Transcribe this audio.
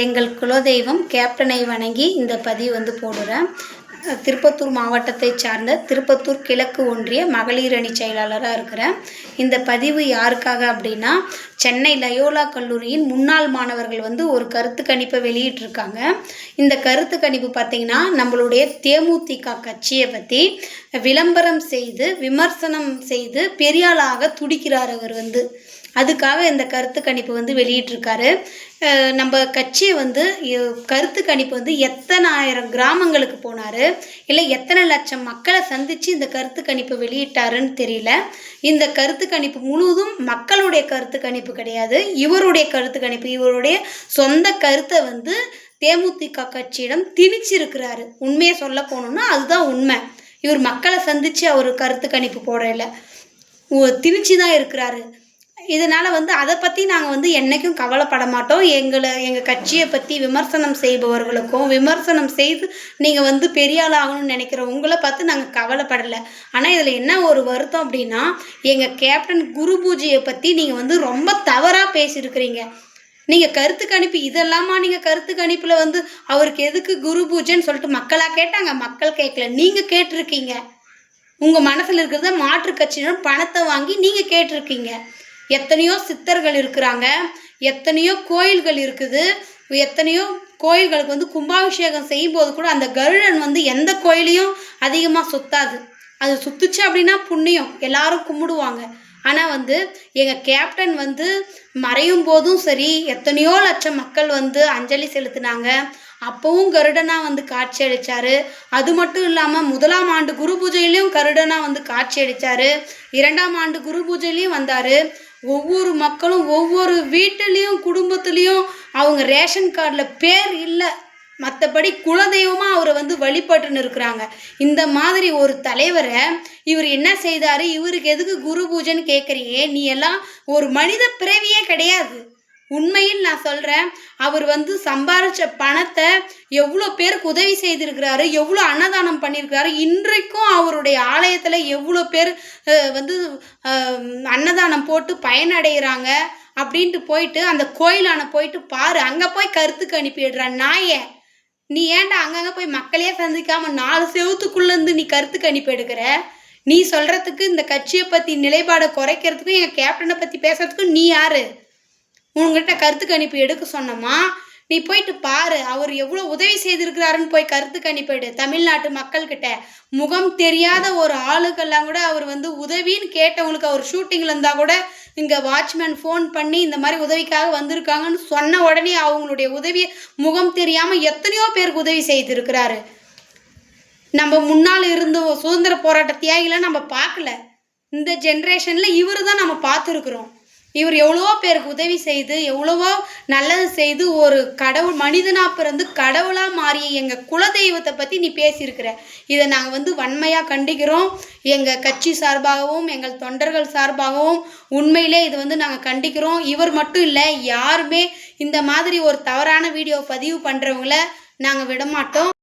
எங்கள் குலதெய்வம் கேப்டனை வணங்கி இந்த பதிவு போடுறேன். திருப்பத்தூர் மாவட்டத்தை சார்ந்த திருப்பத்தூர் கிழக்கு ஒன்றிய மகளிர் அணி செயலாளராக இருக்கிறேன். இந்த பதிவு யாருக்காக அப்படின்னா, சென்னை லயோலா கல்லூரியின் முன்னாள் மாணவர்கள் ஒரு கருத்து கணிப்பை வெளியிட்டிருக்காங்க. இந்த கருத்து கணிப்பு பார்த்திங்கன்னா, நம்மளுடைய தேமுதிக கட்சியை பற்றி விளம்பரம் செய்து விமர்சனம் செய்து பெரியாளாக துடிக்கிறார். அவர் அதுக்காக இந்த கருத்து கணிப்பு வெளியிட்டிருக்காரு. நம்ம கட்சியை கருத்து கணிப்பு எத்தனை ஆயிரம் கிராமங்களுக்கு போனார், இல்லை எத்தனை லட்சம் மக்களை சந்தித்து இந்த கருத்து கணிப்பு வெளியிட்டாருன்னு தெரியல. இந்த கருத்து கணிப்பு முழுவதும் மக்களுடைய கருத்து கணிப்பு கிடையாது, இவருடைய கருத்து கணிப்பு. இவருடைய சொந்த கருத்தை தேமுதிக கட்சியிடம் திணிச்சிருக்கிறாரு. உண்மையை சொல்ல போனோம்னா அதுதான் உண்மை. இவர் மக்களை சந்தித்து அவர் கருத்து கணிப்பு போடல, திணிச்சு தான் இருக்கிறாரு. இதனால் அதை பற்றி நாங்கள் என்றைக்கும் கவலைப்பட மாட்டோம். எங்கள் கட்சியை பற்றி விமர்சனம் செய்பவர்களுக்கும் விமர்சனம் செய்து நீங்கள் பெரிய ஆள் ஆகணும்னு நினைக்கிற உங்களை பார்த்து நாங்கள் கவலைப்படலை. ஆனால் இதில் என்ன ஒரு வருத்தம் அப்படின்னா, எங்கள் கேப்டன் குரு பூஜையை பற்றி நீங்கள் ரொம்ப தவறாக பேசியிருக்கிறீங்க. நீங்கள் கருத்து கணிப்பு இதெல்லாமா நீங்கள் கருத்து கணிப்பில் அவருக்கு எதுக்கு குரு பூஜைன்னு சொல்லிட்டு மக்களாக கேட்டாங்க? மக்கள் கேட்கல, நீங்கள் கேட்டிருக்கீங்க. உங்கள் மனசில் இருக்கிறத மாற்று கட்சியினர் பணத்தை வாங்கி நீங்கள் கேட்டிருக்கீங்க. எத்தனையோ சித்தர்கள் இருக்கிறாங்க, எத்தனையோ கோயில்கள் இருக்குது. எத்தனையோ கோயில்களுக்கு கும்பாபிஷேகம் செய்யும்போது கூட அந்த கருடன் எந்த கோயிலையும் அதிகமாக சுத்தாது. அது சுத்துச்சு அப்படின்னா புண்ணியம், எல்லாரும் கும்பிடுவாங்க. ஆனால் எங்கள் கேப்டன் மறையும் போதும் சரி, எத்தனையோ லட்சம் மக்கள் அஞ்சலி செலுத்தினாங்க. அப்பவும் கருடனாக காட்சி அளித்தார். அது மட்டும் இல்லாமல் 1ஆம் ஆண்டு குரு பூஜையிலையும் கருடனாக காட்சி அளித்தார். 2ஆம் ஆண்டு குரு பூஜையிலையும் வந்தார். ஒவ்வொரு மக்களும் ஒவ்வொரு வீட்டிலையும் குடும்பத்துலேயும் அவங்க ரேஷன் கார்டில் பேர் இல்லை, மற்றபடி குலதெய்வமாக அவரை வழிபட்டுன்னு இருக்கிறாங்க. இந்த மாதிரி ஒரு தலைவரை இவர் என்ன செய்தார்? இவருக்கு எதுக்கு குரு பூஜைன்னு கேட்குறீங்க? நீ எல்லாம் ஒரு மனித பிறவியே கிடையாது. உண்மையில் நான் சொல்கிறேன், அவர் சம்பாதிச்ச பணத்தை எவ்வளோ பேருக்கு உதவி செய்திருக்கிறாரு, எவ்வளோ அன்னதானம் பண்ணியிருக்கிறாரு. இன்றைக்கும் அவருடைய ஆலயத்தில் எவ்வளோ பேர் அன்னதானம் போட்டு பயனடைகிறாங்க அப்படின்ட்டு போயிட்டு அந்த கோயிலான போயிட்டு பாரு. அங்கே போய் கருத்துக்கு அனுப்பிடுறான் நாயே. நீ ஏன்டா அங்கங்கே போய் மக்களையே சந்திக்காமல் 4 செவத்துக்குள்ளேருந்து நீ கருத்துக்கு அனுப்பி எடுக்கிற? நீ சொல்கிறதுக்கு, இந்த கட்சியை பற்றி நிலைப்பாடை குறைக்கிறதுக்கும் எங்கள் கேப்டனை பற்றி பேசுறதுக்கும் நீ யார்? உங்ககிட்ட கருத்து கணிப்பு எடுக்க சொன்னோமா? நீ போயிட்டு பாரு, அவர் எவ்வளோ உதவி செய்திருக்கிறாருன்னு போய் கருத்து கணிப்பிடு. தமிழ்நாட்டு மக்கள்கிட்ட முகம் தெரியாத ஒரு ஆளுக்கெல்லாம் கூட அவர் உதவின்னு கேட்டவங்களுக்கு அவர் ஷூட்டிங்கில் இருந்தால் கூட இங்கே வாட்ச்மேன் ஃபோன் பண்ணி இந்த மாதிரி உதவிக்காக வந்திருக்காங்கன்னு சொன்ன உடனே அவங்களுடைய உதவியை முகம் தெரியாமல் எத்தனையோ பேருக்கு உதவி செய்திருக்கிறாரு. நம்ம முன்னால் இருந்த சுதந்திர போராட்ட தியாகிகளை நம்ம பார்க்கல, இந்த ஜென்ரேஷனில் இவர் தான் நம்ம பார்த்துருக்குறோம். இவர் எவ்வளவோ பேருக்கு உதவி செய்து எவ்வளவோ நல்லது செய்து ஒரு கடவுள் மனிதனாக பிறந்து கடவுளாக மாறிய எங்கள் குலதெய்வத்தை பற்றி நீ பேசியிருக்கிற. இதை நாங்கள் வன்மையாக கண்டிக்கிறோம். எங்கள் கட்சி சார்பாகவும் எங்கள் தொண்டர்கள் சார்பாகவும் உண்மையிலே இது நாங்கள் கண்டிக்கிறோம். இவர் மட்டும் இல்லை, யாருமே இந்த மாதிரி ஒரு தவறான வீடியோ பதிவு பண்ணுறவங்கள நாங்கள் விடமாட்டோம்.